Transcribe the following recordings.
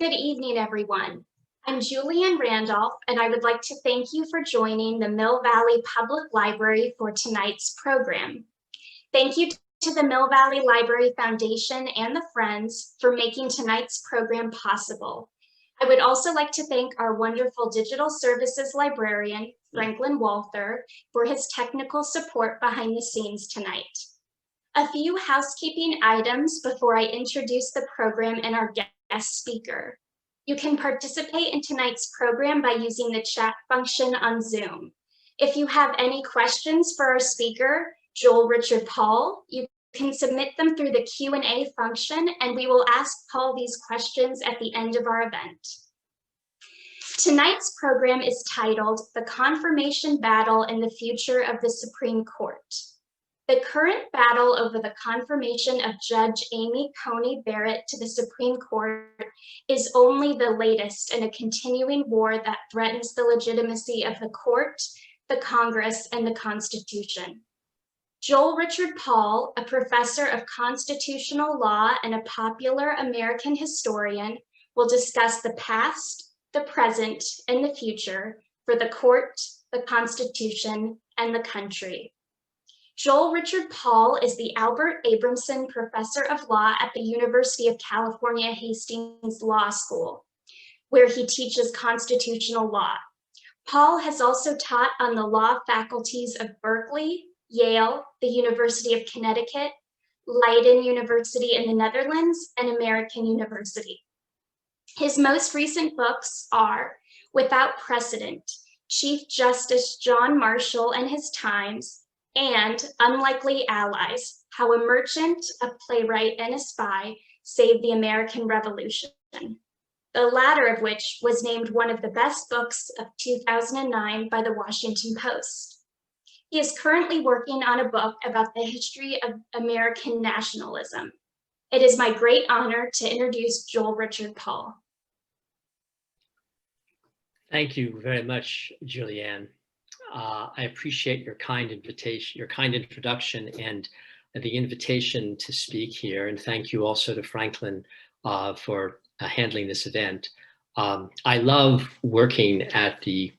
Good evening, everyone. I'm Julianne Randolph, and I would like to thank you for joining the Mill Valley Public Library for tonight's program. Thank you to the Mill Valley Library Foundation and the Friends for making tonight's program possible. I would also like to thank our wonderful digital services librarian, Franklin Walther, for his technical support behind the scenes tonight. A few housekeeping items before I introduce the program and our guest speaker. You can participate in tonight's program by using the chat function on Zoom. If you have any questions for our speaker, Joel Richard Paul, you can submit them through the Q&A function, and we will ask Paul these questions at the end of our event. Tonight's program is titled The Confirmation Battle and the Future of the Supreme Court. The current battle over the confirmation of Judge Amy Coney Barrett to the Supreme Court is only the latest in a continuing war that threatens the legitimacy of the court, the Congress, and the Constitution. Joel Richard Paul, a professor of constitutional law and a popular American historian, will discuss the past, the present, and the future for the court, the Constitution, and the country. Joel Richard Paul is the Albert Abramson Professor of Law at the University of California, Hastings Law School, where he teaches constitutional law. Paul has also taught on the law faculties of Berkeley, Yale, the University of Connecticut, Leiden University in the Netherlands, and American University. His most recent books are Without Precedent, Chief Justice John Marshall and His Times, and Unlikely Allies, How a Merchant, a Playwright, and a Spy Saved the American Revolution, the latter of which was named one of the best books of 2009 by the Washington Post. He is currently working on a book about the history of American nationalism. It is my great honor to introduce Joel Richard Paul. Thank you very much, Julianne. I appreciate your kind invitation, your kind introduction, and the invitation to speak here. And thank you also to Franklin for handling this event. I love working at the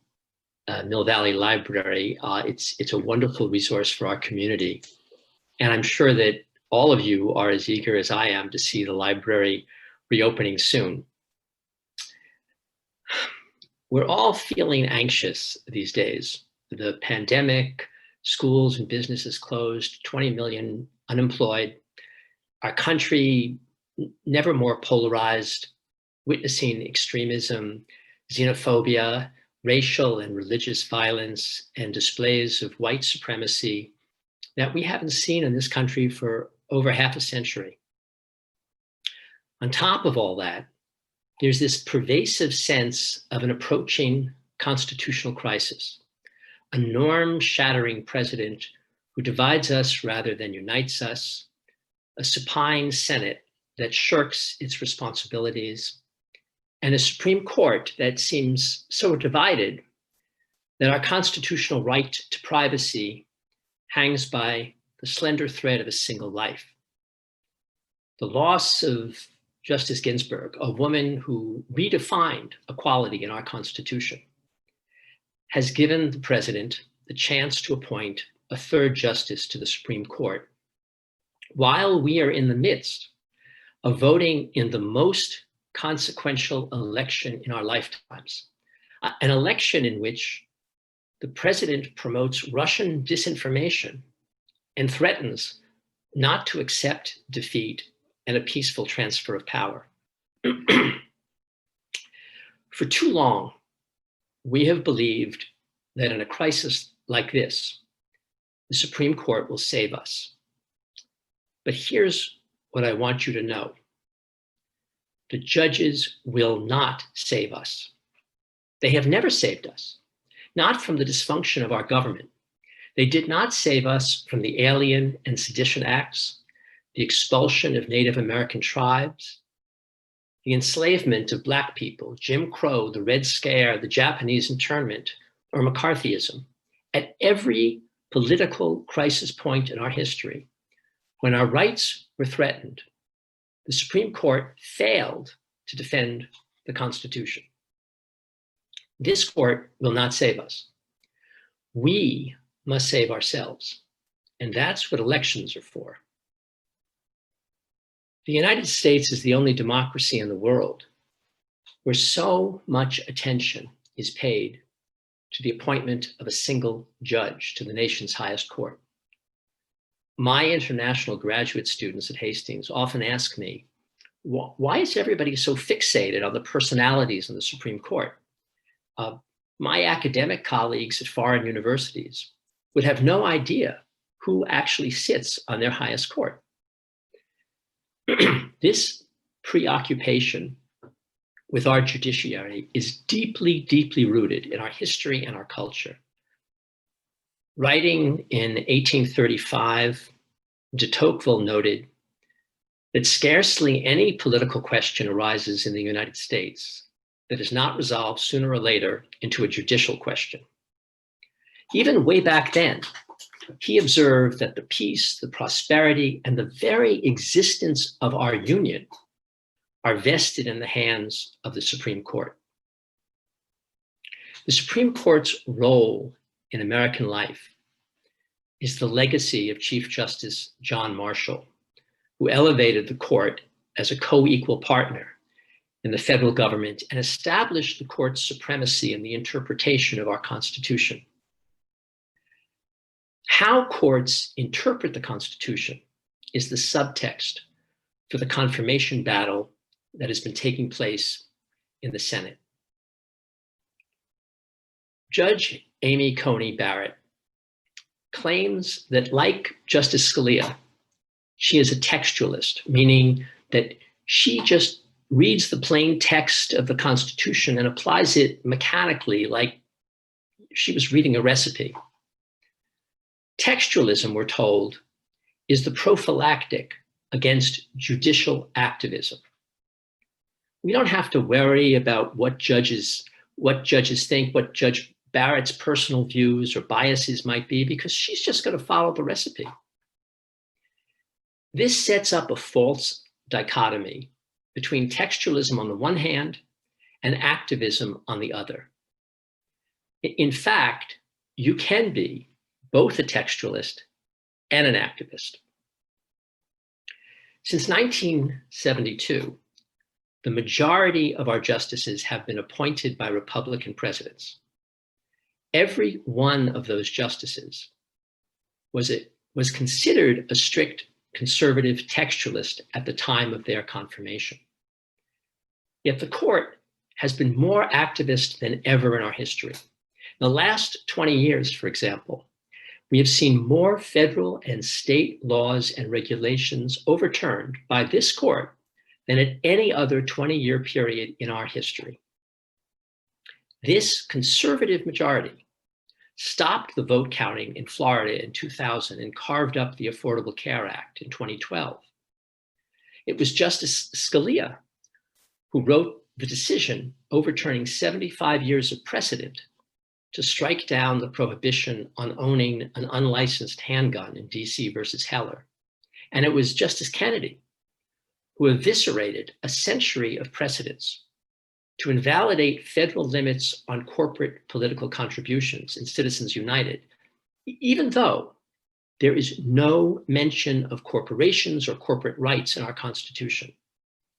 Mill Valley Library. It's a wonderful resource for our community. And I'm sure that all of you are as eager as I am to see the library reopening soon. We're all feeling anxious these days. The pandemic, schools and businesses closed, 20 million unemployed, our country never more polarized, witnessing extremism, xenophobia, racial and religious violence, and displays of white supremacy that we haven't seen in this country for over half a century. On top of all that, there's this pervasive sense of an approaching constitutional crisis, a norm-shattering president who divides us rather than unites us, a supine Senate that shirks its responsibilities, and a Supreme Court that seems so divided that our constitutional right to privacy hangs by the slender thread of a single life. The loss of Justice Ginsburg, a woman who redefined equality in our Constitution, has given the president the chance to appoint a third justice to the Supreme Court, while we are in the midst of voting in the most consequential election in our lifetimes, an election in which the president promotes Russian disinformation and threatens not to accept defeat and a peaceful transfer of power. For too long, we have believed that in a crisis like this, the Supreme Court will save us. But here's what I want you to know. The judges will not save us. They have never saved us, not from the dysfunction of our government. They did not save us from the Alien and Sedition Acts, the expulsion of Native American tribes, the enslavement of Black people, Jim Crow, the Red Scare, the Japanese internment, or McCarthyism. At every political crisis point in our history, when our rights were threatened, the Supreme Court failed to defend the Constitution. This court will not save us. We must save ourselves. And that's what elections are for. The United States is the only democracy in the world where so much attention is paid to the appointment of a single judge to the nation's highest court. My international graduate students at Hastings often ask me, why is everybody so fixated on the personalities in the Supreme Court? My academic colleagues at foreign universities would have no idea who actually sits on their highest court. This preoccupation with our judiciary is deeply, deeply rooted in our history and our culture. Writing in 1835, de Tocqueville noted that scarcely any political question arises in the United States that is not resolved sooner or later into a judicial question. Even way back then, he observed that the peace, the prosperity, and the very existence of our union are vested in the hands of the Supreme Court. The Supreme Court's role in American life is the legacy of Chief Justice John Marshall, who elevated the court as a co-equal partner in the federal government and established the court's supremacy in the interpretation of our Constitution. How courts interpret the Constitution is the subtext for the confirmation battle that has been taking place in the Senate. Judge Amy Coney Barrett claims that, like Justice Scalia, she is a textualist, meaning that she just reads the plain text of the Constitution and applies it mechanically, like she was reading a recipe. Textualism, we're told, is the prophylactic against judicial activism. We don't have to worry about what judges think, what Judge Barrett's personal views or biases might be, because she's just going to follow the recipe. This sets up a false dichotomy between textualism on the one hand and activism on the other. In fact, you can be both a textualist and an activist. Since 1972, the majority of our justices have been appointed by Republican presidents. Every one of those justices was considered a strict conservative textualist at the time of their confirmation. Yet the court has been more activist than ever in our history. In the last 20 years, for example, we have seen more federal and state laws and regulations overturned by this court than at any other 20-year period in our history. This conservative majority stopped the vote counting in Florida in 2000 and carved up the Affordable Care Act in 2012. It was Justice Scalia who wrote the decision overturning 75 years of precedent to strike down the prohibition on owning an unlicensed handgun in DC versus Heller. And it was Justice Kennedy who eviscerated a century of precedents to invalidate federal limits on corporate political contributions in Citizens United, even though there is no mention of corporations or corporate rights in our Constitution.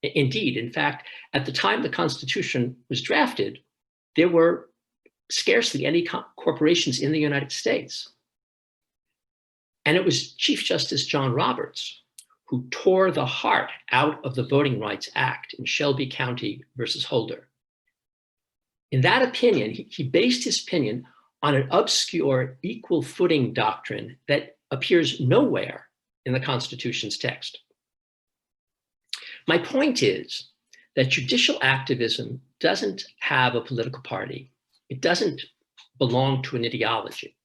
Indeed, in fact, at the time the Constitution was drafted, there were scarcely any corporations in the United States. And it was Chief Justice John Roberts who tore the heart out of the Voting Rights Act in Shelby County versus Holder. In that opinion, he based his opinion on an obscure equal footing doctrine that appears nowhere in the Constitution's text. My point is that judicial activism doesn't have a political party. It doesn't belong to an ideology.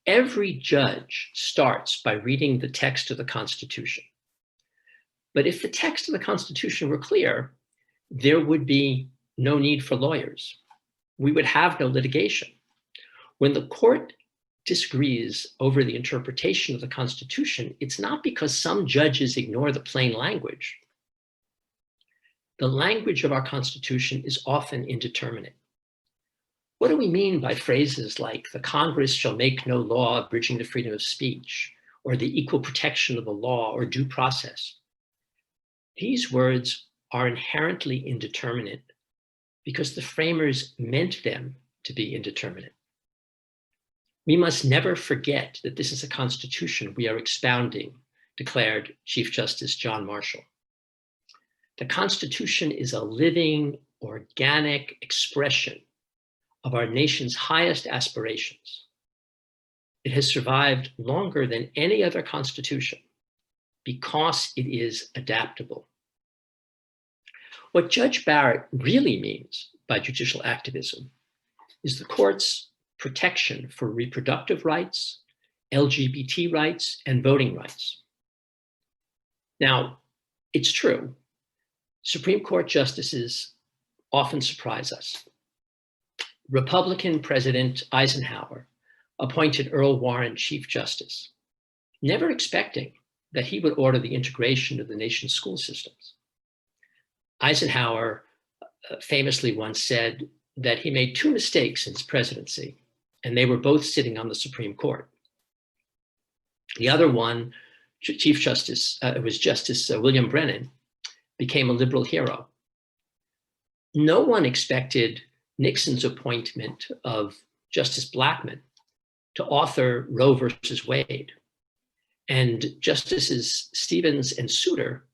Every judge starts by reading the text of the Constitution. But if the text of the Constitution were clear, there would be no need for lawyers. We would have no litigation. When the court disagrees over the interpretation of the Constitution, it's not because some judges ignore the plain language, the language of our Constitution is often indeterminate. What do we mean by phrases like the Congress shall make no law abridging the freedom of speech, or the equal protection of the law, or due process? These words are inherently indeterminate because the framers meant them to be indeterminate. We must never forget that this is a constitution we are expounding, declared Chief Justice John Marshall. The Constitution is a living, organic expression of our nation's highest aspirations. It has survived longer than any other constitution because it is adaptable. What Judge Barrett really means by judicial activism is the court's protection for reproductive rights, LGBT rights, and voting rights. Now, it's true, Supreme Court justices often surprise us. Republican President Eisenhower appointed Earl Warren Chief Justice, never expecting that he would order the integration of the nation's school systems. Eisenhower famously once said that he made two mistakes in his presidency, and they were both sitting on the Supreme Court. The other one, Chief Justice, was Justice William Brennan, became a liberal hero. No one expected Nixon's appointment of Justice Blackmun to author Roe versus Wade. And Justices Stevens and Souter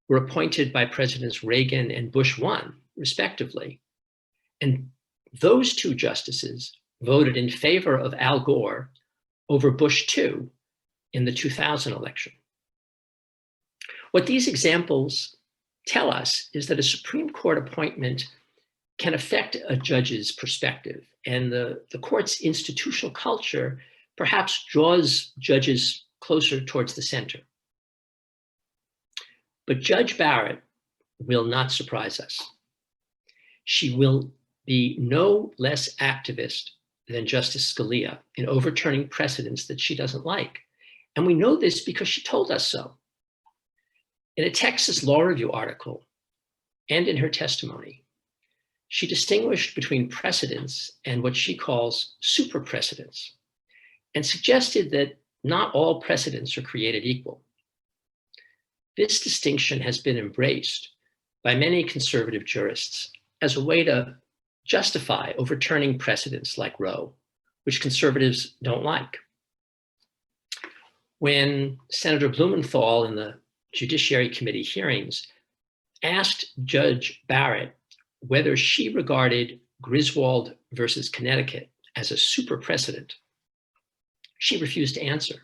were appointed by Presidents Reagan and Bush 1, respectively. And those two justices voted in favor of Al Gore over Bush 2 in the 2000 election. What these examples tell us is that a Supreme Court appointment can affect a judge's perspective, and the court's institutional culture perhaps draws judges closer towards the center. But Judge Barrett will not surprise us. She will be no less activist than Justice Scalia in overturning precedents that she doesn't like. And we know this because she told us so. In a Texas Law Review article and in her testimony, she distinguished between precedents and what she calls super precedents, and suggested that not all precedents are created equal. This distinction has been embraced by many conservative jurists as a way to justify overturning precedents like Roe, which conservatives don't like. When Senator Blumenthal in the Judiciary Committee hearings asked Judge Barrett whether she regarded Griswold versus Connecticut as a super precedent, she refused to answer.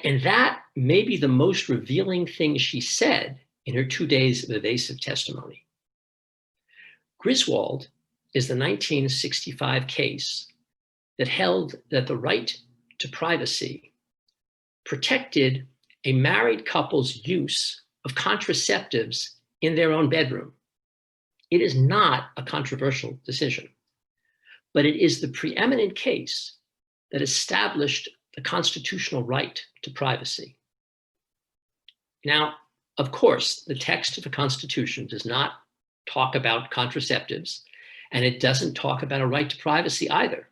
And that may be the most revealing thing she said in her 2 days of evasive testimony. Griswold is the 1965 case that held that the right to privacy protected a married couple's use of contraceptives in their own bedroom. It is not a controversial decision, but it is the preeminent case that established the constitutional right to privacy. Now, of course, the text of the Constitution does not talk about contraceptives, and it doesn't talk about a right to privacy either.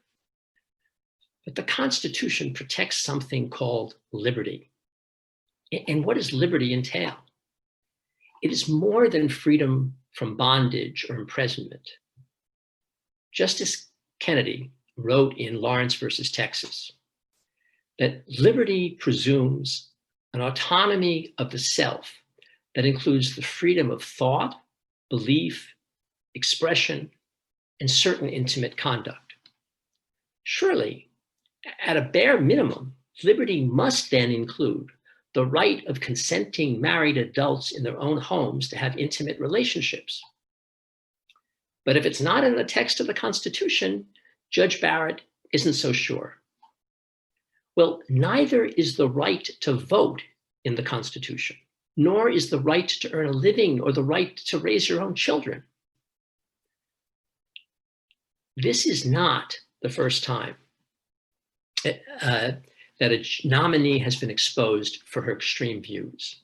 But the Constitution protects something called liberty. And what does liberty entail? It is more than freedom from bondage or imprisonment. Justice Kennedy wrote in Lawrence versus Texas that liberty presumes an autonomy of the self that includes the freedom of thought, belief, expression, and certain intimate conduct. Surely, at a bare minimum, liberty must then include the right of consenting married adults in their own homes to have intimate relationships. But if it's not in the text of the Constitution, Judge Barrett isn't so sure. Well, neither is the right to vote in the Constitution, nor is the right to earn a living or the right to raise your own children. This is not the first time that a nominee has been exposed for her extreme views,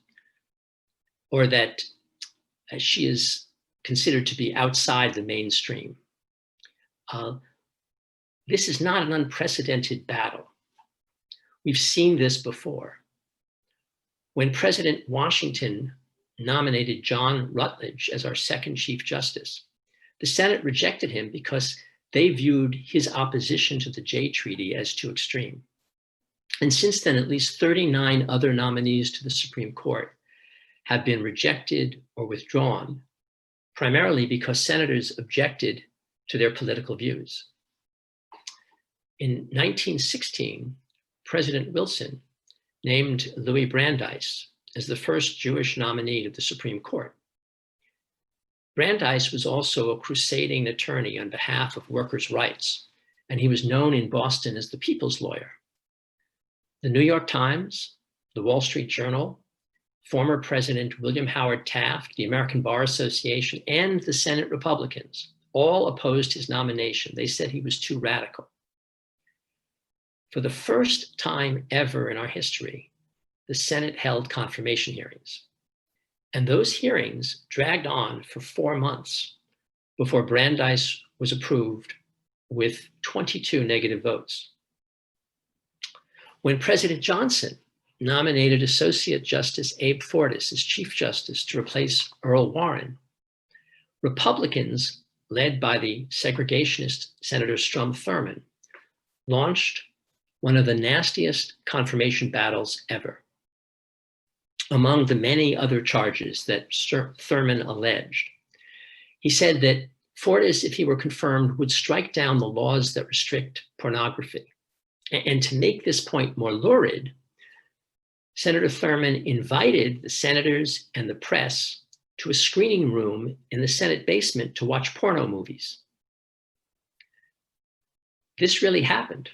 or that She is considered to be outside the mainstream. This is not an unprecedented battle. We've seen this before. When President Washington nominated John Rutledge as our second Chief Justice, the Senate rejected him because they viewed his opposition to the Jay Treaty as too extreme. And since then, at least 39 other nominees to the Supreme Court have been rejected or withdrawn, primarily because senators objected to their political views. In 1916, President Wilson named Louis Brandeis as the first Jewish nominee to the Supreme Court. Brandeis was also a crusading attorney on behalf of workers' rights, and he was known in Boston as the people's lawyer. The New York Times, the Wall Street Journal, former President William Howard Taft, the American Bar Association, and the Senate Republicans all opposed his nomination. They said he was too radical. For the first time ever in our history, the Senate held confirmation hearings. And those hearings dragged on for 4 months before Brandeis was approved with 22 negative votes. When President Johnson nominated Associate Justice Abe Fortas as Chief Justice to replace Earl Warren, Republicans, led by the segregationist Senator Strom Thurmond, launched one of the nastiest confirmation battles ever. Among the many other charges that Thurmond alleged, he said that Fortas, if he were confirmed, would strike down the laws that restrict pornography. And to make this point more lurid, Senator Thurmond invited the senators and the press to a screening room in the Senate basement to watch porno movies. This really happened.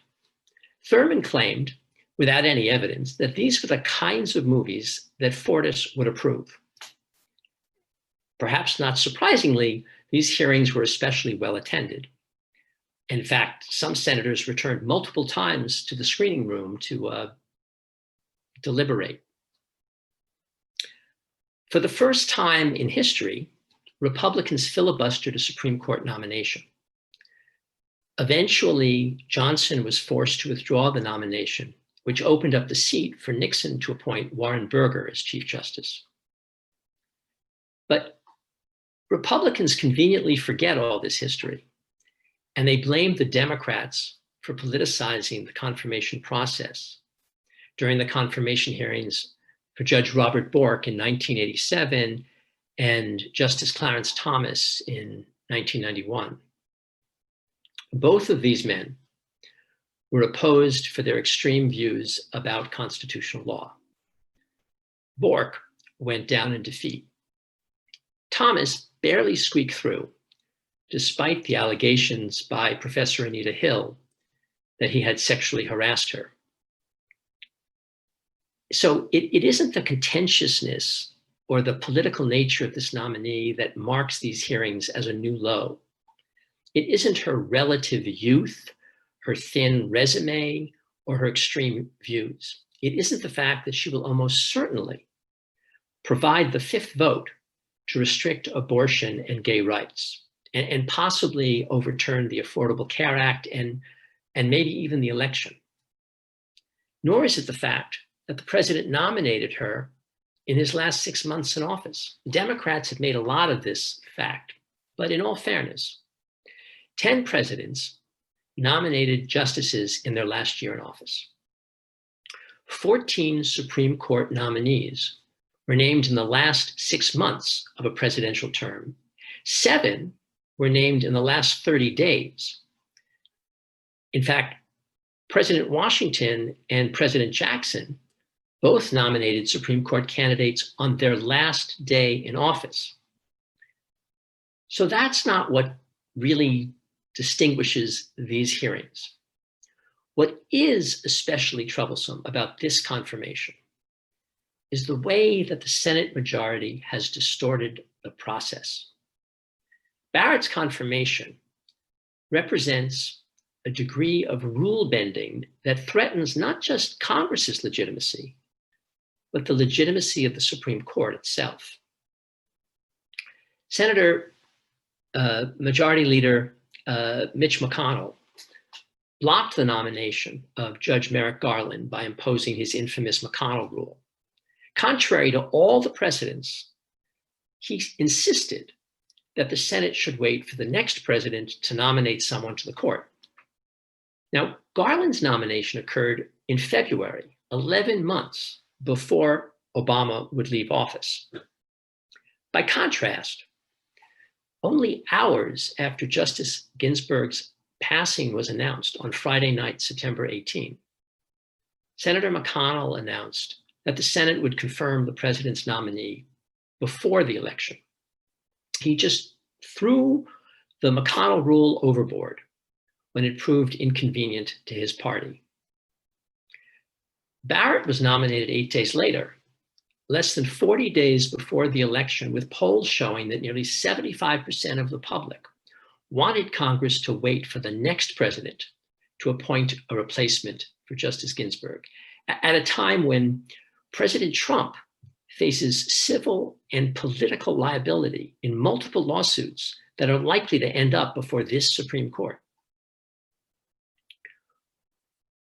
Thurmond claimed, without any evidence, that these were the kinds of movies that Fortas would approve. Perhaps not surprisingly, these hearings were especially well attended. In fact, some senators returned multiple times to the screening room to deliberate. For the first time in history, Republicans filibustered a Supreme Court nomination. Eventually, Johnson was forced to withdraw the nomination, which opened up the seat for Nixon to appoint Warren Burger as Chief Justice. But Republicans conveniently forget all this history, and they blame the Democrats for politicizing the confirmation process during the confirmation hearings for Judge Robert Bork in 1987 and Justice Clarence Thomas in 1991. Both of these men were opposed for their extreme views about constitutional law. Bork went down in defeat. Thomas barely squeaked through, despite the allegations by Professor Anita Hill that he had sexually harassed her. So it isn't the contentiousness or the political nature of this nominee that marks these hearings as a new low. It isn't her relative youth, her thin resume, or her extreme views. It isn't the fact that she will almost certainly provide the fifth vote to restrict abortion and gay rights, and possibly overturn the Affordable Care Act and maybe even the election. Nor is it the fact that the president nominated her in his last 6 months in office. Democrats have made a lot of this fact, but in all fairness, 10 presidents nominated justices in their last year in office. 14 Supreme Court nominees were named in the last 6 months of a presidential term. 7 were named in the last 30 days. In fact, President Washington and President Jackson both nominated Supreme Court candidates on their last day in office. So that's not what really distinguishes these hearings. What is especially troublesome about this confirmation is the way that the Senate majority has distorted the process. Barrett's confirmation represents a degree of rule bending that threatens not just Congress's legitimacy, but the legitimacy of the Supreme Court itself. Senator Majority Leader Mitch McConnell blocked the nomination of Judge Merrick Garland by imposing his infamous McConnell rule. Contrary to all the precedents, he insisted that the Senate should wait for the next president to nominate someone to the court. Now, Garland's nomination occurred in February, 11 months before Obama would leave office. By contrast, only hours after Justice Ginsburg's passing was announced on Friday night, September 18, Senator McConnell announced that the Senate would confirm the president's nominee before the election. He just threw the McConnell rule overboard when it proved inconvenient to his party. Barrett was nominated 8 days later, less than 40 days before the election, with polls showing that nearly 75% of the public wanted Congress to wait for the next president to appoint a replacement for Justice Ginsburg, at a time when President Trump faces civil and political liability in multiple lawsuits that are likely to end up before this Supreme Court.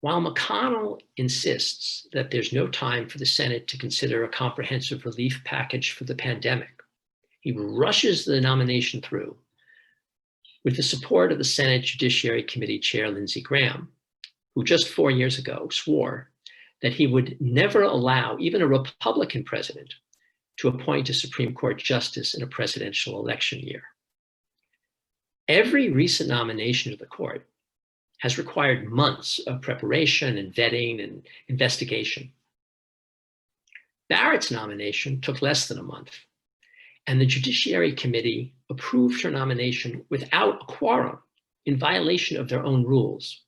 While McConnell insists that there's no time for the Senate to consider a comprehensive relief package for the pandemic, he rushes the nomination through with the support of the Senate Judiciary Committee Chair Lindsey Graham, who just 4 years ago swore that he would never allow even a Republican president to appoint a Supreme Court justice in a presidential election year. Every recent nomination to the court has required months of preparation and vetting and investigation. Barrett's nomination took less than a month, and the Judiciary Committee approved her nomination without a quorum, in violation of their own rules.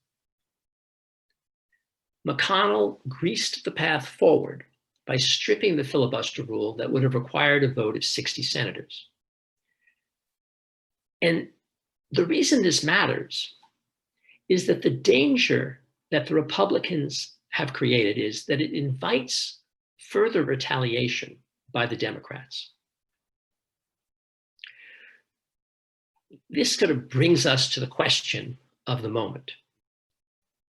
McConnell greased the path forward by stripping the filibuster rule that would have required a vote of 60 senators. And the reason this matters is that the danger that the Republicans have created is that it invites further retaliation by the Democrats. This sort of brings us to the question of the moment.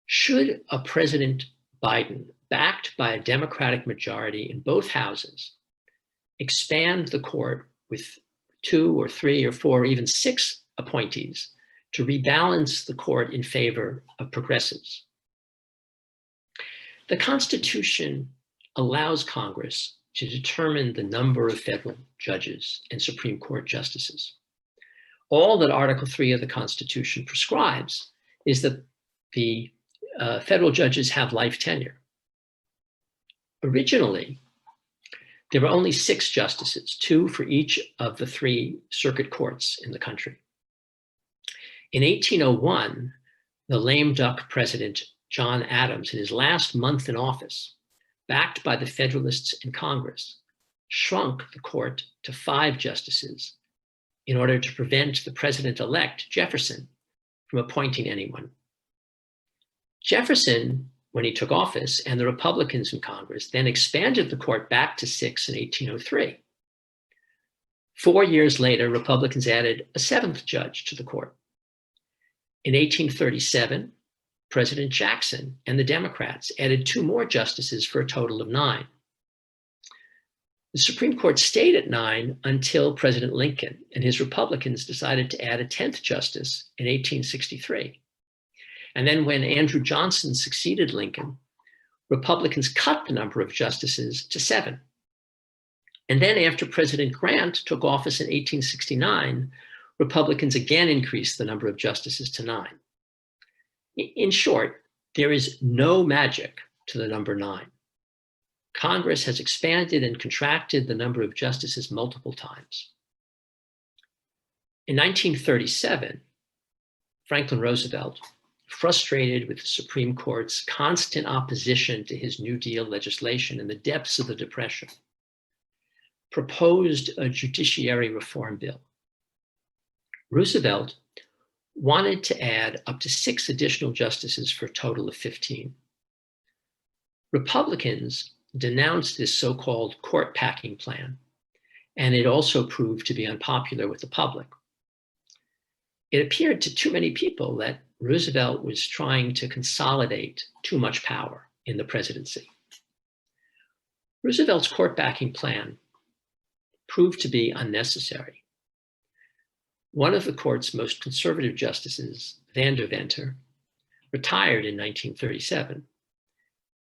Should a President Biden, backed by a Democratic majority in both houses, expand the court with 2 or 3 or 4 or even 6 appointees to rebalance the court in favor of progressives? The Constitution allows Congress to determine the number of federal judges and Supreme Court justices. All that Article 3 of the Constitution prescribes is that the federal judges have life tenure. Originally, there were only 6 justices, 2 for each of the 3 circuit courts in the country. In 1801, the lame duck president, John Adams, in his last month in office, backed by the Federalists in Congress, shrunk the court to 5 justices in order to prevent the president-elect, Jefferson, from appointing anyone. Jefferson, when he took office, and the Republicans in Congress then expanded the court back to 6 in 1803. 4 years later, Republicans added a 7th judge to the court. In 1837, President Jackson and the Democrats added 2 more justices for a total of 9. The Supreme Court stayed at 9 until President Lincoln and his Republicans decided to add a 10th justice in 1863. And then when Andrew Johnson succeeded Lincoln, Republicans cut the number of justices to 7. And then after President Grant took office in 1869, Republicans again increased the number of justices to 9. In short, there is no magic to the number 9. Congress has expanded and contracted the number of justices multiple times. In 1937, Franklin Roosevelt, frustrated with the Supreme Court's constant opposition to his New Deal legislation in the depths of the Depression, proposed a judiciary reform bill. Roosevelt wanted to add up to 6 additional justices for a total of 15. Republicans denounced this so-called Courtpacking Plan and it also proved to be unpopular with the public. It appeared to too many people that Roosevelt was trying to consolidate too much power in the presidency. Roosevelt's Courtpacking Plan proved to be unnecessary. One of the court's most conservative justices, Van der Venter, retired in 1937,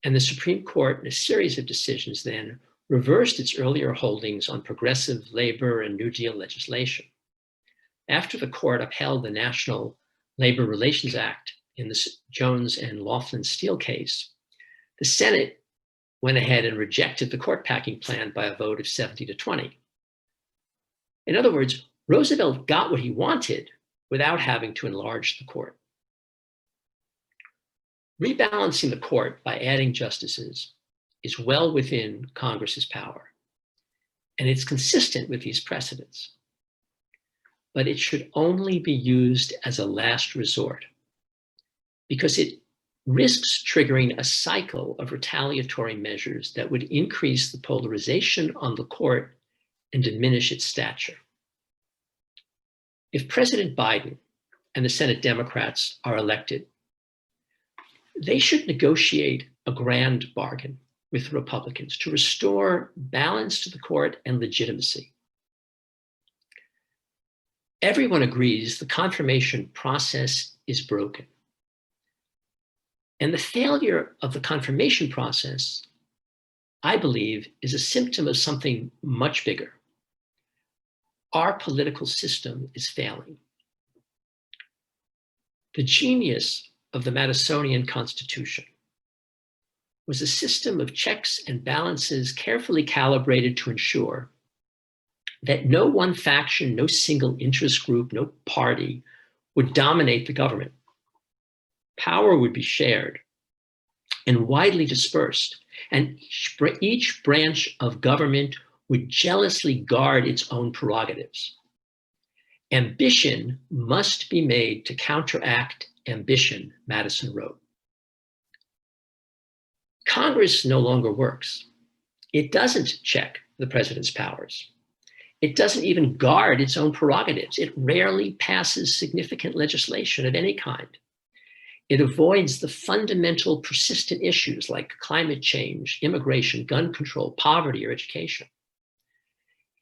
and the Supreme Court, in a series of decisions then, reversed its earlier holdings on progressive labor and New Deal legislation. After the court upheld the National Labor Relations Act in the Jones and Laughlin Steel case, the Senate went ahead and rejected the Courtpacking Plan by a vote of 70-20. In other words, Roosevelt got what he wanted without having to enlarge the court. Rebalancing the court by adding justices is well within Congress's power, and it's consistent with these precedents. But it should only be used as a last resort, because it risks triggering a cycle of retaliatory measures that would increase the polarization on the court and diminish its stature. If President Biden and the Senate Democrats are elected, they should negotiate a grand bargain with Republicans to restore balance to the court and legitimacy. Everyone agrees the confirmation process is broken. And the failure of the confirmation process, I believe, is a symptom of something much bigger. Our political system is failing. The genius of the Madisonian Constitution was a system of checks and balances carefully calibrated to ensure that no one faction, no single interest group, no party would dominate the government. Power would be shared and widely dispersed, and each branch of government would jealously guard its own prerogatives. Ambition must be made to counteract ambition, Madison wrote. Congress no longer works. It doesn't check the president's powers. It doesn't even guard its own prerogatives. It rarely passes significant legislation of any kind. It avoids the fundamental persistent issues like climate change, immigration, gun control, poverty, or education.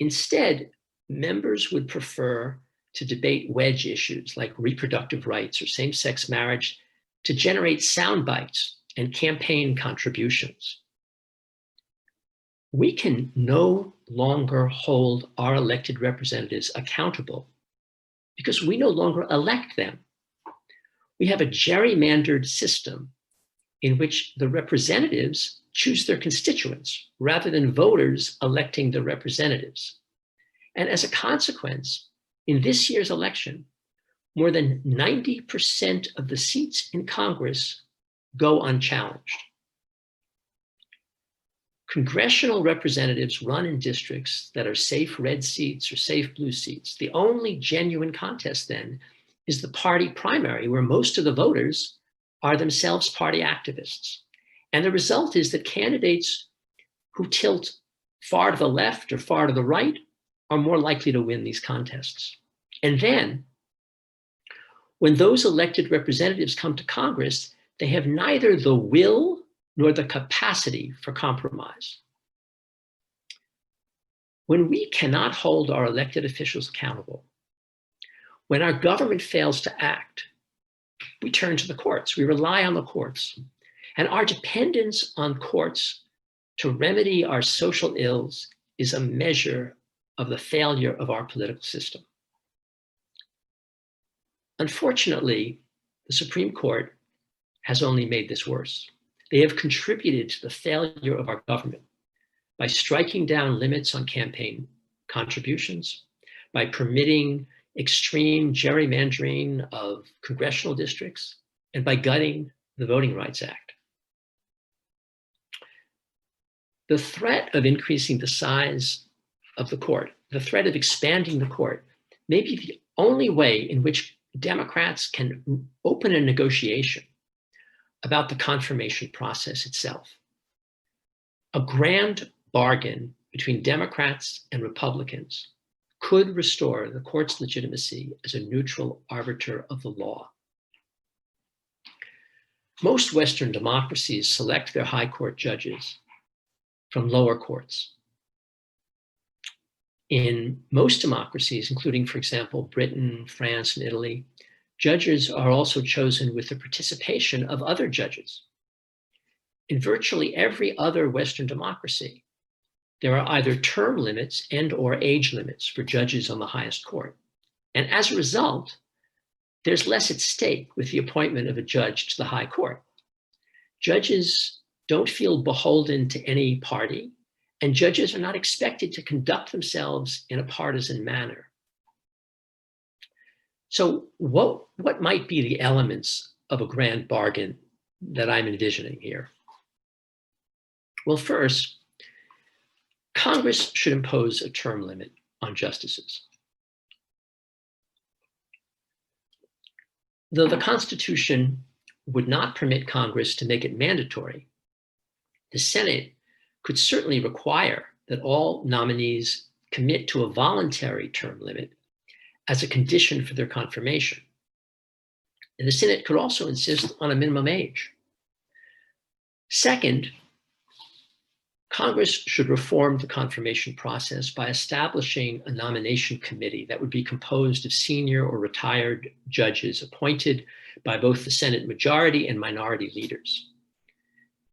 Instead, members would prefer to debate wedge issues like reproductive rights or same-sex marriage to generate sound bites and campaign contributions. We can no longer hold our elected representatives accountable because we no longer elect them. We have a gerrymandered system in which the representatives choose their constituents rather than voters electing the representatives. And as a consequence, in this year's election, more than 90% of the seats in Congress go unchallenged. Congressional representatives run in districts that are safe red seats or safe blue seats. The only genuine contest then is the party primary, where most of the voters are themselves party activists. And the result is that candidates who tilt far to the left or far to the right are more likely to win these contests. And then, when those elected representatives come to Congress, they have neither the will nor the capacity for compromise. When we cannot hold our elected officials accountable, when our government fails to act, we turn to the courts. We rely on the courts. And our dependence on courts to remedy our social ills is a measure of the failure of our political system. Unfortunately, the Supreme Court has only made this worse. They have contributed to the failure of our government by striking down limits on campaign contributions, by permitting extreme gerrymandering of congressional districts, and by gutting the Voting Rights Act. The threat of increasing the size of the court, the threat of expanding the court, may be the only way in which Democrats can open a negotiation about the confirmation process itself. A grand bargain between Democrats and Republicans could restore the court's legitimacy as a neutral arbiter of the law. Most Western democracies select their high court judges from lower courts. In most democracies, including, for example, Britain, France, and Italy, judges are also chosen with the participation of other judges. In virtually every other Western democracy, there are either term limits and/or age limits for judges on the highest court. And as a result, there's less at stake with the appointment of a judge to the high court. Judges don't feel beholden to any party, and judges are not expected to conduct themselves in a partisan manner. So what might be the elements of a grand bargain that I'm envisioning here? Well, first, Congress should impose a term limit on justices. Though the Constitution would not permit Congress to make it mandatory, the Senate could certainly require that all nominees commit to a voluntary term limit as a condition for their confirmation. And the Senate could also insist on a minimum age. Second, Congress should reform the confirmation process by establishing a nomination committee that would be composed of senior or retired judges appointed by both the Senate majority and minority leaders.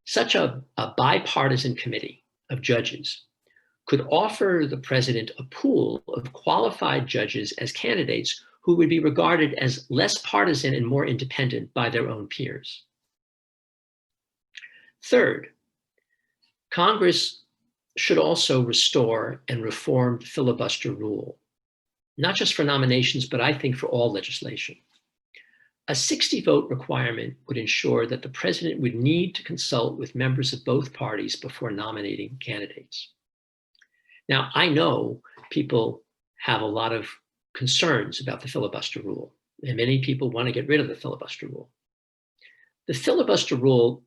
Such a bipartisan committee of judges could offer the president a pool of qualified judges as candidates who would be regarded as less partisan and more independent by their own peers. Third, Congress should also restore and reform the filibuster rule, not just for nominations, but I think for all legislation. A 60-vote requirement would ensure that the president would need to consult with members of both parties before nominating candidates. Now, I know people have a lot of concerns about the filibuster rule, and many people want to get rid of the filibuster rule. The filibuster rule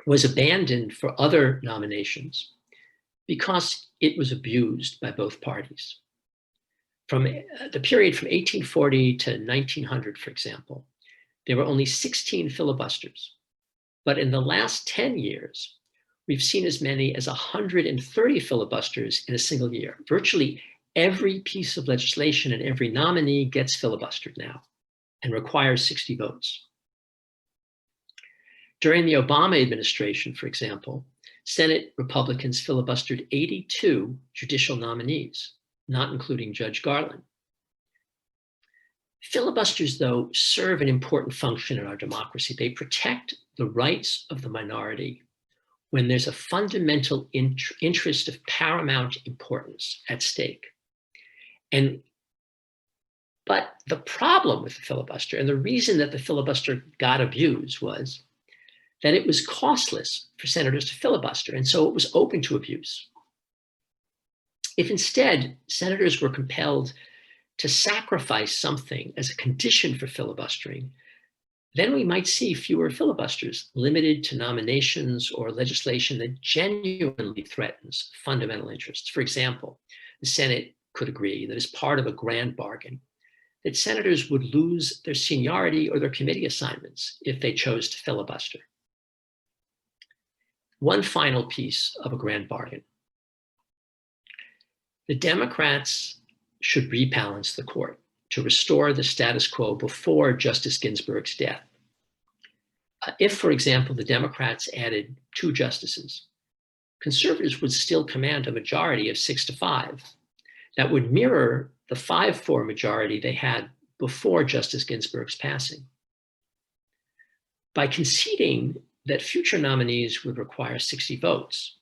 was abandoned for other nominations because it was abused by both parties. From the period from 1840 to 1900, for example, there were only 16 filibusters. But in the last 10 years, we've seen as many as 130 filibusters in a single year. Virtually every piece of legislation and every nominee gets filibustered now and requires 60 votes. During the Obama administration, for example, Senate Republicans filibustered 82 judicial nominees, not including Judge Garland. Filibusters, though, serve an important function in our democracy. They protect the rights of the minority when there's a fundamental interest of paramount importance at stake. But the problem with the filibuster, and the reason that the filibuster got abused, was that it was costless for senators to filibuster, and so it was open to abuse. If instead senators were compelled to sacrifice something as a condition for filibustering, then we might see fewer filibusters limited to nominations or legislation that genuinely threatens fundamental interests. For example, the Senate could agree that as part of a grand bargain, that senators would lose their seniority or their committee assignments if they chose to filibuster. One final piece of a grand bargain. The Democrats should rebalance the court to restore the status quo before Justice Ginsburg's death. If, for example, the Democrats added 2 justices, conservatives would still command a majority of 6-5. That would mirror the 5-4 majority they had before Justice Ginsburg's passing. By conceding that future nominees would require 60 votes,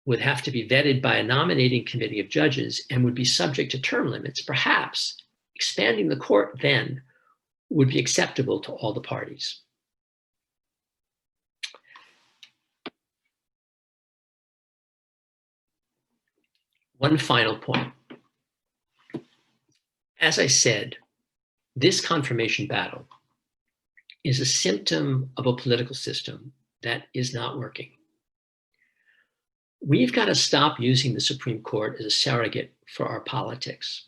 would have to be vetted by a nominating committee of judges, and would be subject to term limits, perhaps expanding the court then would be acceptable to all the parties. One final point. As I said, this confirmation battle is a symptom of a political system that is not working. We've got to stop using the Supreme Court as a surrogate for our politics.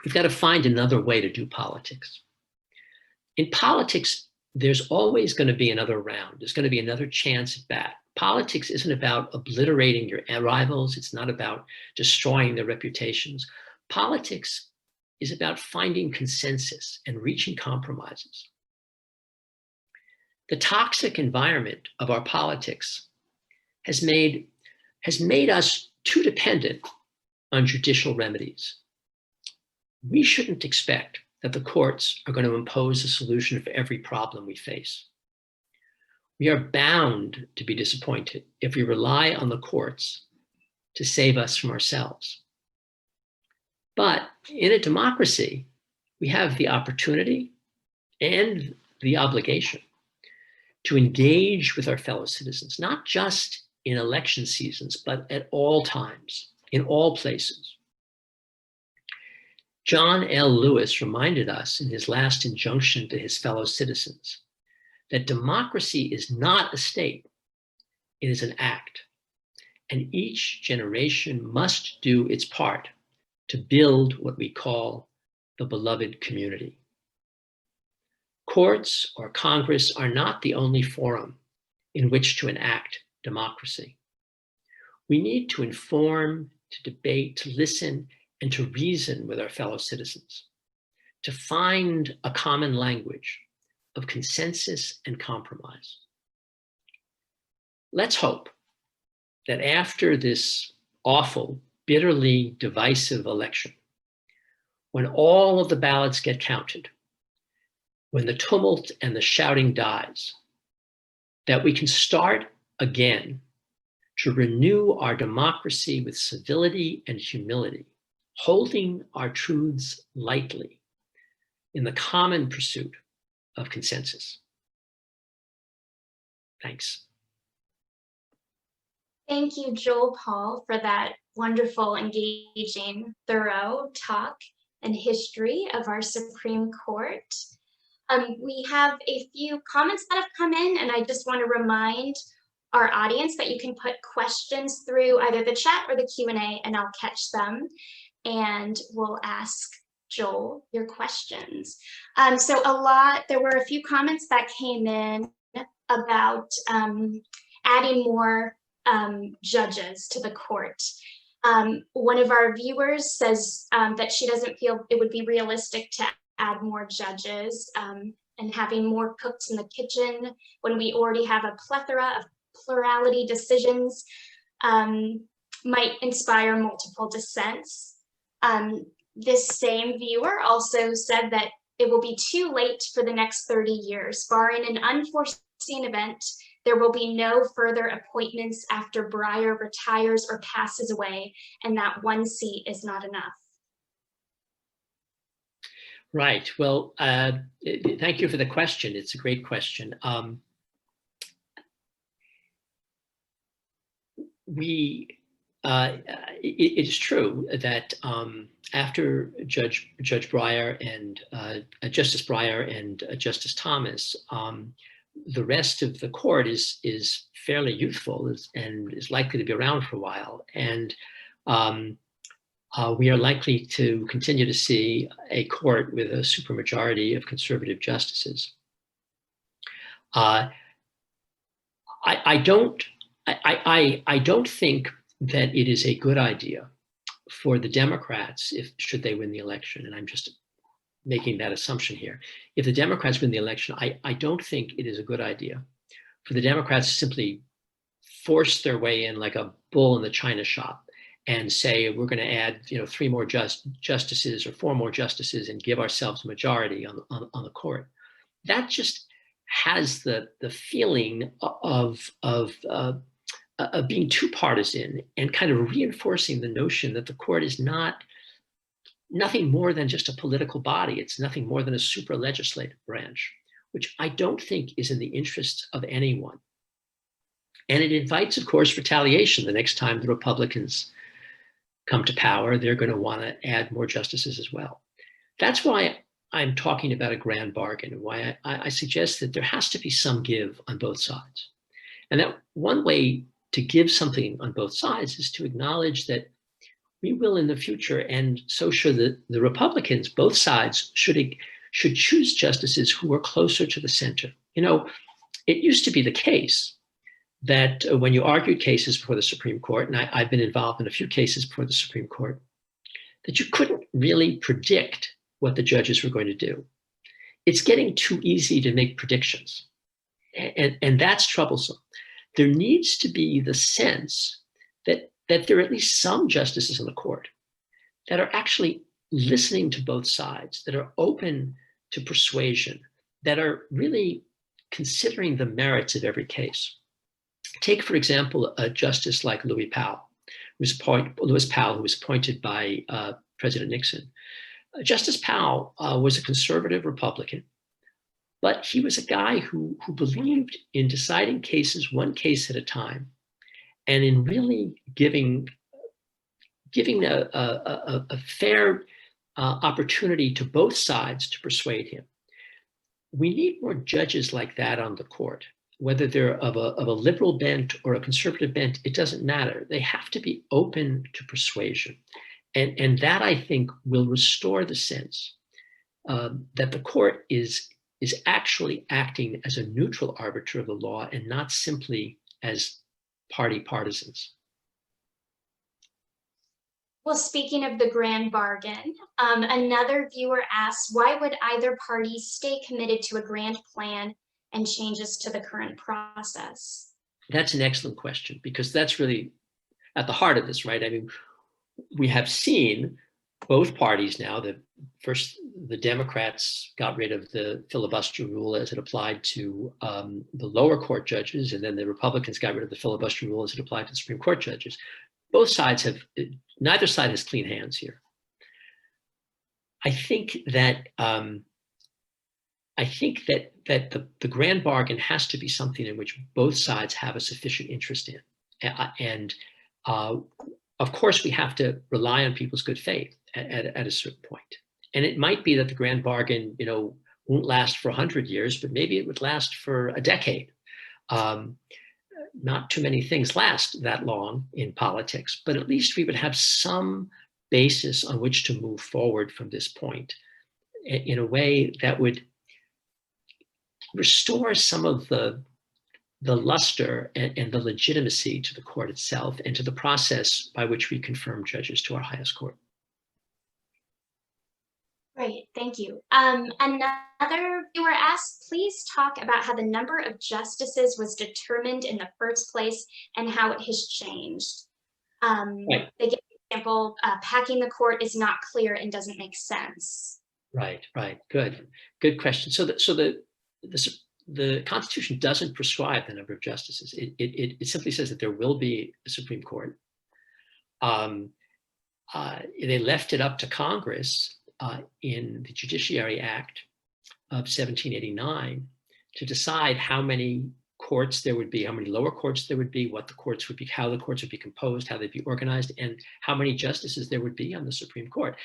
We've got to find another way to do politics. In politics, there's always going to be another round. There's going to be another chance at bat. Politics isn't about obliterating your rivals. It's not about destroying their reputations. Politics is about finding consensus and reaching compromises. The toxic environment of our politics has made us too dependent on judicial remedies. We shouldn't expect that the courts are going to impose a solution for every problem we face. We are bound to be disappointed if we rely on the courts to save us from ourselves. But in a democracy, we have the opportunity and the obligation to engage with our fellow citizens, not just in election seasons, but at all times, in all places. John L. Lewis reminded us in his last injunction to his fellow citizens that democracy is not a state, it is an act, and each generation must do its part to build what we call the beloved community. Courts or Congress are not the only forum in which to enact democracy. We need to inform, to debate, to listen, and to reason with our fellow citizens, to find a common language of consensus and compromise. Let's hope that after this awful, bitterly divisive election, when all of the ballots get counted, when the tumult and the shouting dies, that we can start again to renew our democracy with civility and humility, holding our truths lightly in the common pursuit of consensus. Thanks. Thank you, Joel Paul, for that wonderful, engaging, thorough talk and history of our Supreme Court. We have a few comments that have come in, and I just want to remind our audience that you can put questions through either the chat or the Q&A, and I'll catch them, and we'll ask Joel your questions. There were a few comments that came in about adding more judges to the court. One of our viewers says that she doesn't feel it would be realistic to add more judges, and having more cooks in the kitchen when we already have a plethora of plurality decisions might inspire multiple dissents. This same viewer also said that it will be too late for the next 30 years. Barring an unforeseen event, there will be no further appointments after Breyer retires or passes away, and that one seat is not enough. Right. Well, thank you for the question. It's a great question. It is true that after Judge Breyer and Justice Breyer and Justice Thomas, the rest of the court is fairly youthful and is likely to be around for a while. And we are likely to continue to see a court with a supermajority of conservative justices. I don't think that it is a good idea for the Democrats, should they win the election, and I'm just making that assumption here. If the Democrats win the election, I don't think it is a good idea for the Democrats to simply force their way in like a bull in the china shop and say, we're going to add 3 more justices or 4 more justices and give ourselves a majority on the court. That just has the feeling of being too partisan and kind of reinforcing the notion that the court is nothing more than just a political body. It's nothing more than a super legislative branch, which I don't think is in the interests of anyone. And it invites, of course, retaliation. The next time the Republicans come to power, they're going to want to add more justices as well. That's why I'm talking about a grand bargain, and why I suggest that there has to be some give on both sides. And that one way to give something on both sides is to acknowledge that we will in the future, and so should the Republicans, both sides should choose justices who are closer to the center. You know, it used to be the case that when you argued cases before the Supreme Court, and I've been involved in a few cases before the Supreme Court, that you couldn't really predict what the judges were going to do. It's getting too easy to make predictions, and that's troublesome. There needs to be the sense that there are at least some justices in the court that are actually listening to both sides, that are open to persuasion, that are really considering the merits of every case. Take, for example, a justice like Lewis Powell, who was appointed by President Nixon. Justice Powell was a conservative Republican, but he was a guy who believed in deciding cases one case at a time, and in really giving a fair opportunity to both sides to persuade him. We need more judges like that on the court. Whether they're of a liberal bent or a conservative bent, it doesn't matter. They have to be open to persuasion. And that, I think, will restore the sense that the court is actually acting as a neutral arbiter of the law and not simply as party partisans. Well, speaking of the grand bargain, another viewer asks, why would either party stay committed to a grand plan and changes to the current process? That's an excellent question, because that's really at the heart of this, right? I mean, we have seen both parties now. First, the Democrats got rid of the filibuster rule as it applied to the lower court judges, and then the Republicans got rid of the filibuster rule as it applied to the Supreme Court judges. Both sides neither side has clean hands here. I think that the grand bargain has to be something in which both sides have a sufficient interest in. And of course, we have to rely on people's good faith at a certain point. And it might be that the grand bargain, won't last for 100 years, but maybe it would last for a decade. Not too many things last that long in politics, but at least we would have some basis on which to move forward from this point in a way that would restore some of the luster and the legitimacy to the court itself and to the process by which we confirm judges to our highest court. Great, thank you. Another viewer asks, please talk about how the number of justices was determined in the first place and how it has changed. Right. They give an example, packing the court is not clear and doesn't make sense. Right. Good question. So the Constitution doesn't prescribe the number of justices. It simply says that there will be a Supreme Court. They left it up to Congress in the Judiciary Act of 1789 to decide how many courts there would be, how many lower courts there would be, what the courts would be, how the courts would be composed, how they'd be organized, and how many justices there would be on the Supreme Court.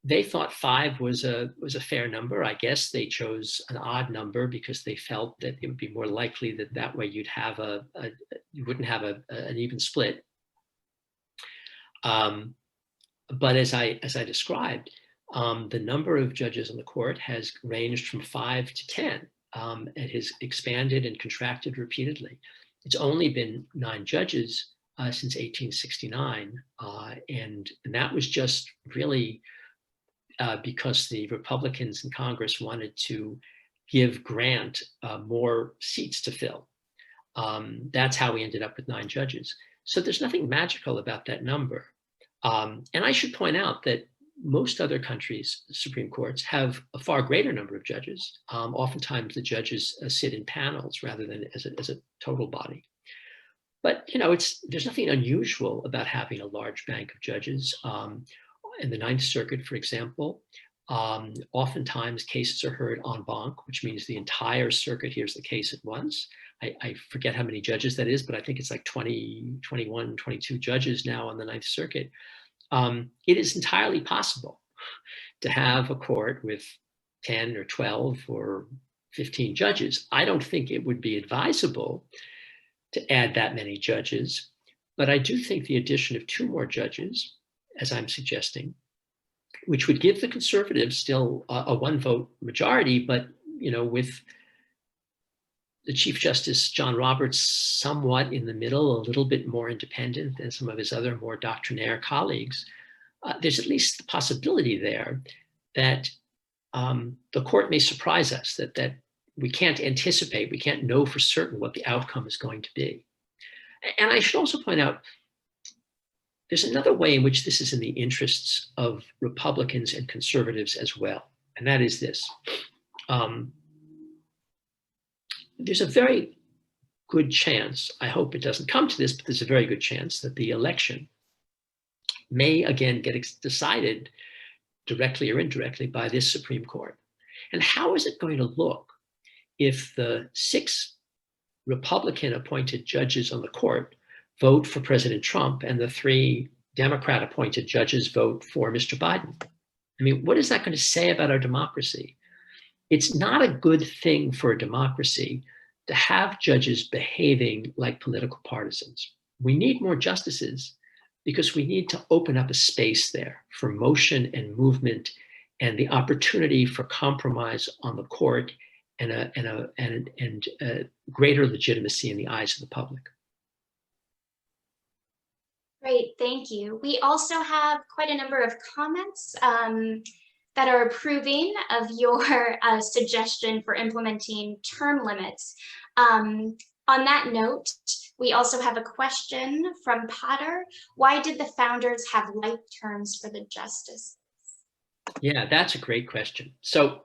They thought 5 was a fair number. I guess they chose an odd number because they felt that it would be more likely that way you'd have you wouldn't have an even split. But as I described, the number of judges on the court has ranged from 5 to 10. It has expanded and contracted repeatedly. It's only been 9 judges since 1869, and that was just really because the Republicans in Congress wanted to give Grant more seats to fill. That's how we ended up with 9 judges. So there's nothing magical about that number. And I should point out that most other countries' Supreme Courts have a far greater number of judges. Oftentimes the judges sit in panels rather than as a total body. But there's nothing unusual about having a large bank of judges. In the Ninth Circuit, for example, oftentimes cases are heard en banc, which means the entire circuit hears the case at once. I forget how many judges that is, but I think it's like 20, 21, 22 judges now on the Ninth Circuit. It is entirely possible to have a court with 10 or 12 or 15 judges. I don't think it would be advisable to add that many judges. But I do think the addition of 2 more judges, as I'm suggesting, which would give the conservatives still a 1-vote majority, but with the Chief Justice John Roberts somewhat in the middle, a little bit more independent than some of his other more doctrinaire colleagues, there's at least the possibility there that the court may surprise us, that we can't anticipate, we can't know for certain what the outcome is going to be. And I should also point out, there's another way in which this is in the interests of Republicans and conservatives as well, and that is this. There's a very good chance, I hope it doesn't come to this, but there's a very good chance that the election may again get decided directly or indirectly by this Supreme Court. And how is it going to look if the 6 Republican-appointed judges on the court vote for President Trump and the 3 Democrat-appointed judges vote for Mr. Biden? I mean, what is that going to say about our democracy? It's not a good thing for a democracy to have judges behaving like political partisans. We need more justices because we need to open up a space there for motion and movement and the opportunity for compromise on the court and a greater legitimacy in the eyes of the public. Great, thank you. We also have quite a number of comments that are approving of your suggestion for implementing term limits. On that note, we also have a question from Potter. Why did the founders have life terms for the justices? Yeah, that's a great question. So,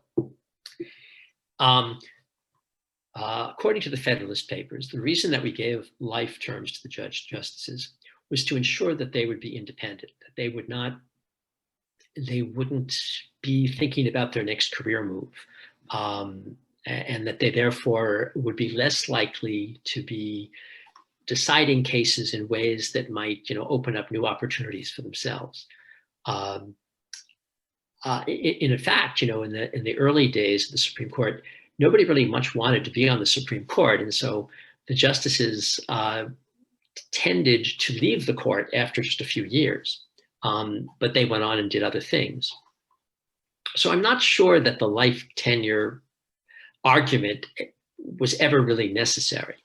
according to the Federalist Papers, the reason that we gave life terms to the justices was to ensure that they would be independent, that they wouldn't be thinking about their next career move, and that they therefore would be less likely to be deciding cases in ways that might, open up new opportunities for themselves. In fact, in the early days of the Supreme Court, nobody really much wanted to be on the Supreme Court, and so the justices tended to leave the court after just a few years, but they went on and did other things. So I'm not sure that the life tenure argument was ever really necessary.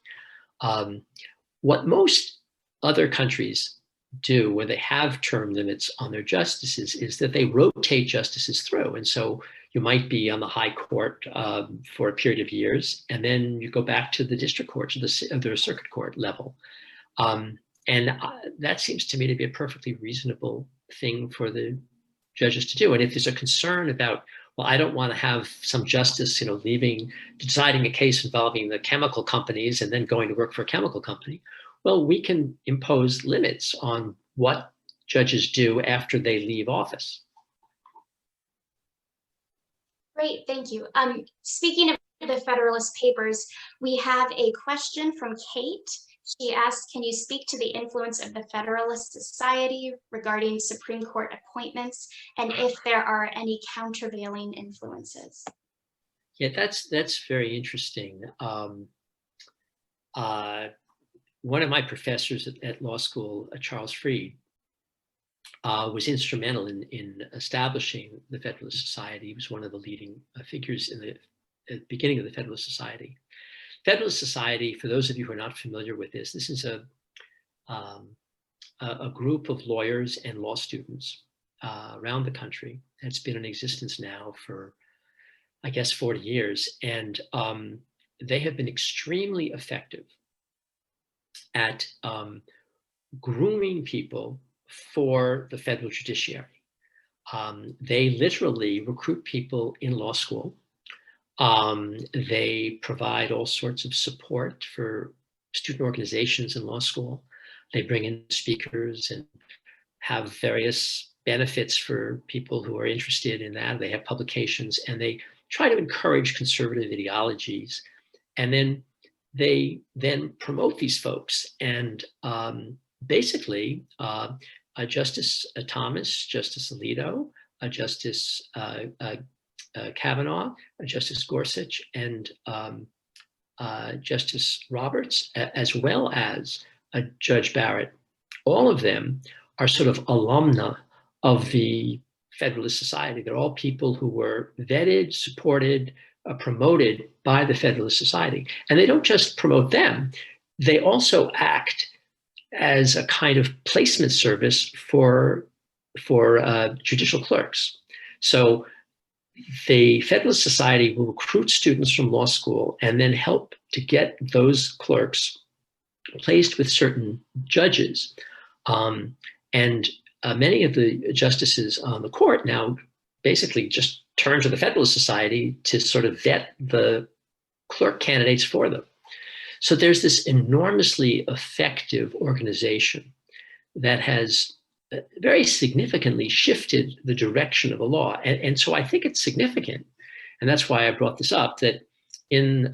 What most other countries do when they have term limits on their justices is that they rotate justices through. And so you might be on the high court for a period of years, and then you go back to the district court, to the circuit court level. And that seems to me to be a perfectly reasonable thing for the judges to do. And if there's a concern about, well, I don't want to have some justice, deciding a case involving the chemical companies and then going to work for a chemical company, well, we can impose limits on what judges do after they leave office. Great, thank you. Speaking of the Federalist Papers, we have a question from Kate. She asks, can you speak to the influence of the Federalist Society regarding Supreme Court appointments and if there are any countervailing influences? Yeah, that's very interesting. One of my professors at law school, Charles Freed, was instrumental in establishing the Federalist Society. He was one of the leading figures at the beginning of the Federalist Society. Federalist Society, for those of you who are not familiar with this is a group of lawyers and law students around the country. It's been in existence now for, I guess, 40 years. And they have been extremely effective at grooming people for the federal judiciary. They literally recruit people in law school. They provide all sorts of support for student organizations in law school. They bring in speakers and have various benefits for people who are interested in that. They have publications and they try to encourage conservative ideologies. And then they then promote these folks. And basically, Justice Thomas, Justice Alito, Justice Kavanaugh, Justice Gorsuch, and Justice Roberts, as well as Judge Barrett, all of them are sort of alumna of the Federalist Society. They're all people who were vetted, supported, promoted by the Federalist Society. And they don't just promote them, they also act as a kind of placement service for judicial clerks. So the Federalist Society will recruit students from law school and then help to get those clerks placed with certain judges. And many of the justices on the court now basically just turn to the Federalist Society to sort of vet the clerk candidates for them. So there's this enormously effective organization that has very significantly shifted the direction of the law. And so I think it's significant, and that's why I brought this up, that in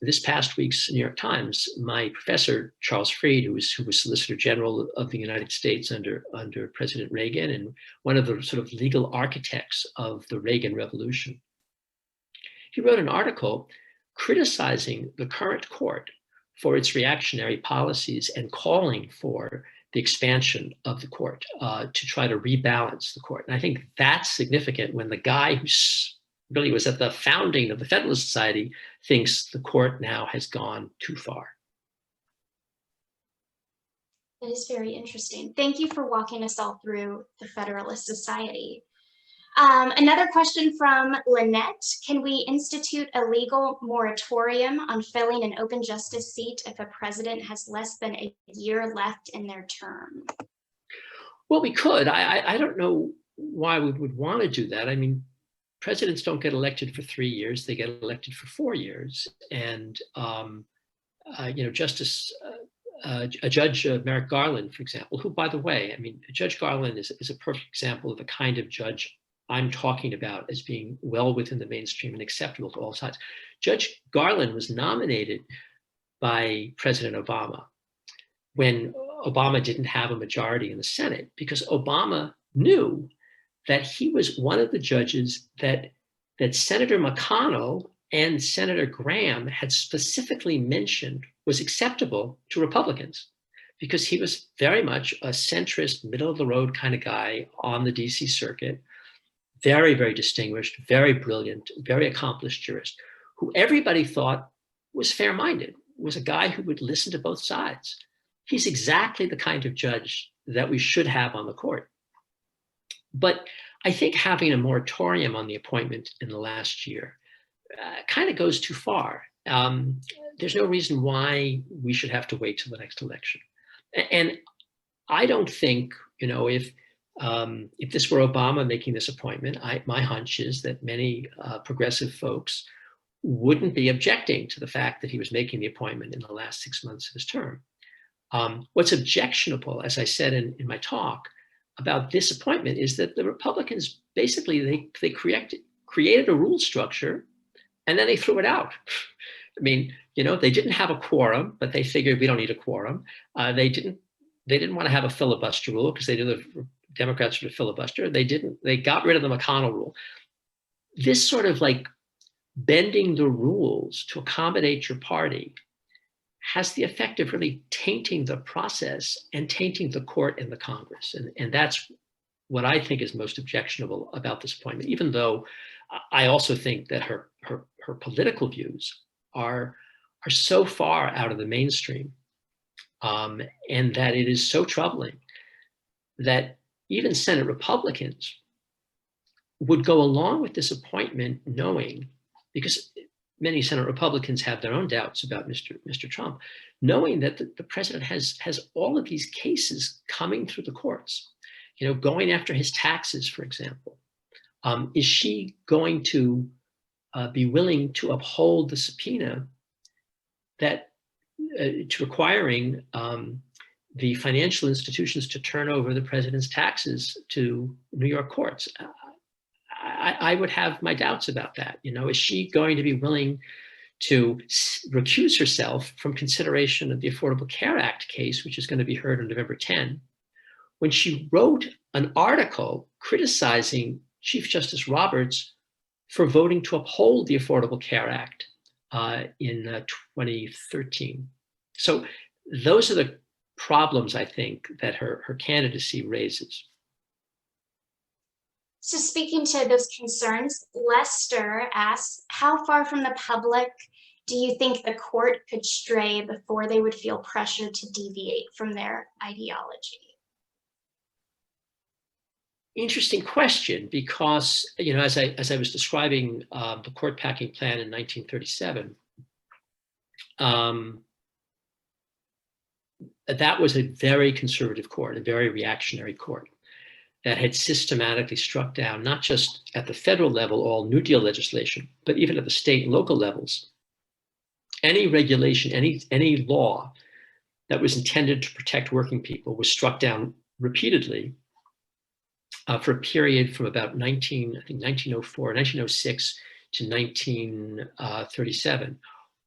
this past week's New York Times, my professor, Charles Freed, who was Solicitor General of the United States under President Reagan and one of the sort of legal architects of the Reagan Revolution, he wrote an article criticizing the current court for its reactionary policies and calling for the expansion of the court to try to rebalance the court. And I think that's significant when the guy who really was at the founding of the Federalist Society thinks the court now has gone too far. That is very interesting. Thank you for walking us all through the Federalist Society. Another question from Lynette. Can we institute a legal moratorium on filling an open justice seat if a president has less than a year left in their term? Well, we could. I don't know why we would want to do that. I mean, presidents don't get elected for 3 years. They get elected for 4 years. And, Judge Merrick Garland, for example, who, by the way, I mean, Judge Garland is a perfect example of the kind of judge I'm talking about as being well within the mainstream and acceptable to all sides. Judge Garland was nominated by President Obama when Obama didn't have a majority in the Senate, because Obama knew that he was one of the judges that Senator McConnell and Senator Graham had specifically mentioned was acceptable to Republicans, because he was very much a centrist, middle of the road kind of guy on the DC circuit. Very, very distinguished, very brilliant, very accomplished jurist, who everybody thought was fair-minded, was a guy who would listen to both sides. He's exactly the kind of judge that we should have on the court. But I think having a moratorium on the appointment in the last year kind of goes too far. There's no reason why we should have to wait till the next election. And I don't think, if this were Obama making this appointment, my hunch is that many progressive folks wouldn't be objecting to the fact that he was making the appointment in the last 6 months of his term. What's objectionable, as I said in my talk, about this appointment is that the Republicans basically they created a rule structure and then they threw it out. I mean, they didn't have a quorum, but they figured we don't need a quorum. They didn't want to have a filibuster rule because they knew the Democrats would filibuster. They got rid of the McConnell rule. This sort of like bending the rules to accommodate your party has the effect of really tainting the process and tainting the court and the Congress. And that's what I think is most objectionable about this appointment, even though I also think that her political views are so far out of the mainstream, and that it is so troubling that even Senate Republicans would go along with this appointment knowing, because many Senate Republicans have their own doubts about Mr. Trump, knowing that the president has all of these cases coming through the courts, going after his taxes, for example. Is she going to be willing to uphold the subpoena that to requiring the financial institutions to turn over the president's taxes to New York courts? I would have my doubts about that. Is she going to be willing to recuse herself from consideration of the Affordable Care Act case, which is going to be heard on November 10, when she wrote an article criticizing Chief Justice Roberts for voting to uphold the Affordable Care Act in 2013. So those are the problems, I think, that her candidacy raises. So speaking to those concerns, Lester asks, how far from the public do you think the court could stray before they would feel pressure to deviate from their ideology? Interesting question, because as I was describing the Courtpacking Plan in 1937, that was a very conservative court, a very reactionary court that had systematically struck down, not just at the federal level, all New Deal legislation, but even at the state and local levels, any regulation, any law that was intended to protect working people was struck down repeatedly for a period from about 1904, 1906 to 1937.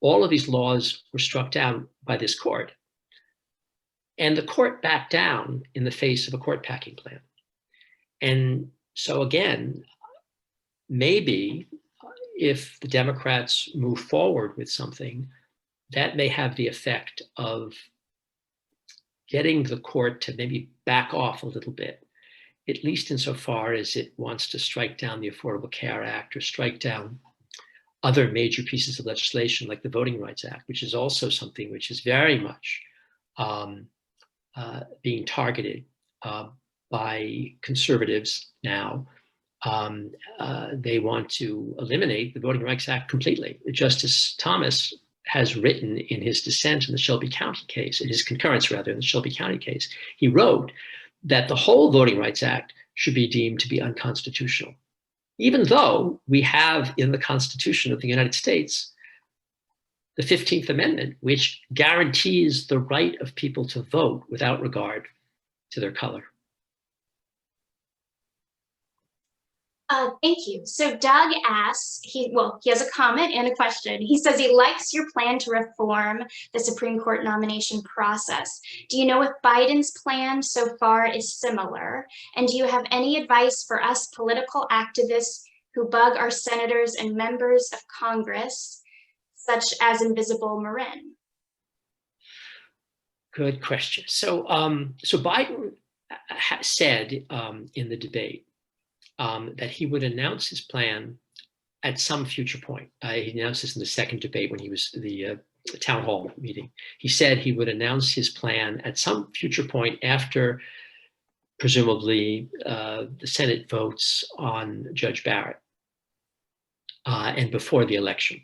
All of these laws were struck down by this court. And the court backed down in the face of a Courtpacking Plan. And so again, maybe if the Democrats move forward with something, that may have the effect of getting the court to maybe back off a little bit, at least insofar as it wants to strike down the Affordable Care Act or strike down other major pieces of legislation like the Voting Rights Act, which is also something which is very much being targeted by conservatives now. They want to eliminate the Voting Rights Act completely. Justice Thomas has written in his dissent in the Shelby County case, in his concurrence rather, in the Shelby County case, he wrote that the whole Voting Rights Act should be deemed to be unconstitutional, even though we have in the Constitution of the United States the 15th Amendment, which guarantees the right of people to vote without regard to their color. Thank you. So Doug asks, he has a comment and a question. He says he likes your plan to reform the Supreme Court nomination process. Do you know if Biden's plan so far is similar? And do you have any advice for us political activists who bug our senators and members of Congress, such as Invisible Marin? Good question. So Biden said in the debate that he would announce his plan at some future point. He announced this in the second debate when he was the town hall meeting. He said he would announce his plan at some future point after, presumably, the Senate votes on Judge Barrett and before the election.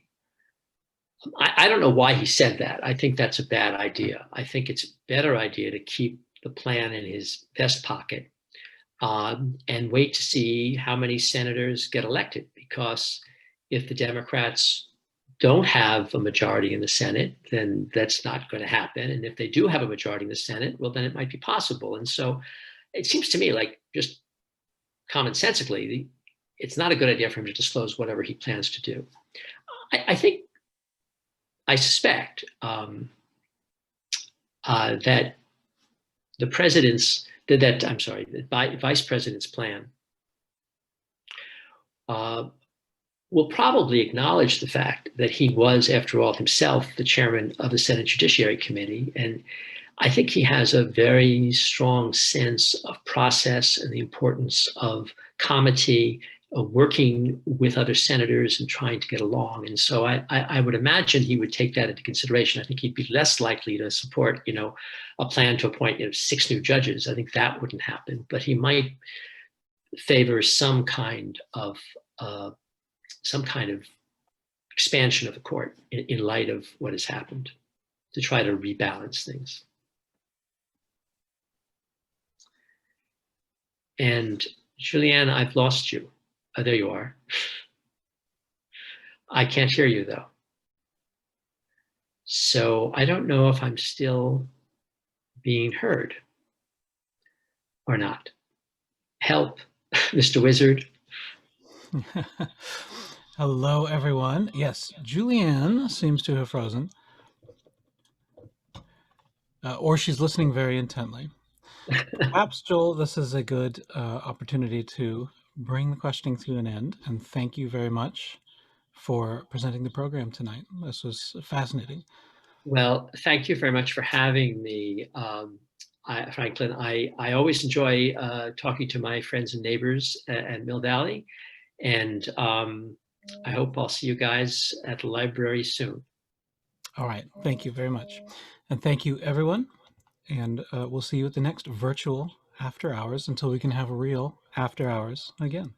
I don't know why he said that. I think that's a bad idea. I think it's a better idea to keep the plan in his vest pocket and wait to see how many senators get elected. Because if the Democrats don't have a majority in the Senate, then that's not going to happen. And if they do have a majority in the Senate, well, then it might be possible. And so it seems to me like, just commonsensically, it's not a good idea for him to disclose whatever he plans to do. I suspect that the vice president's plan will probably acknowledge the fact that he was, after all, himself the chairman of the Senate Judiciary Committee. And I think he has a very strong sense of process and the importance of comity, working with other senators and trying to get along. And so I would imagine he would take that into consideration. I think he'd be less likely to support, a plan to appoint 6 new judges. I think that wouldn't happen, but he might favor some kind of expansion of the court in light of what has happened, to try to rebalance things. And Julianne, I've lost you. Oh, there you are. I can't hear you though. So I don't know if I'm still being heard or not. Help, Mr. Wizard. Hello, everyone. Yes, Julianne seems to have frozen. Or she's listening very intently. Perhaps, Joel, this is a good opportunity to bring the questioning to an end. And thank you very much for presenting the program tonight. This was fascinating. Well, thank you very much for having me, Franklin. I always enjoy talking to my friends and neighbors at Mill Valley, and I hope I'll see you guys at the library soon. All right. Thank you very much. And thank you, everyone. And we'll see you at the next virtual after hours until we can have a real after hours again.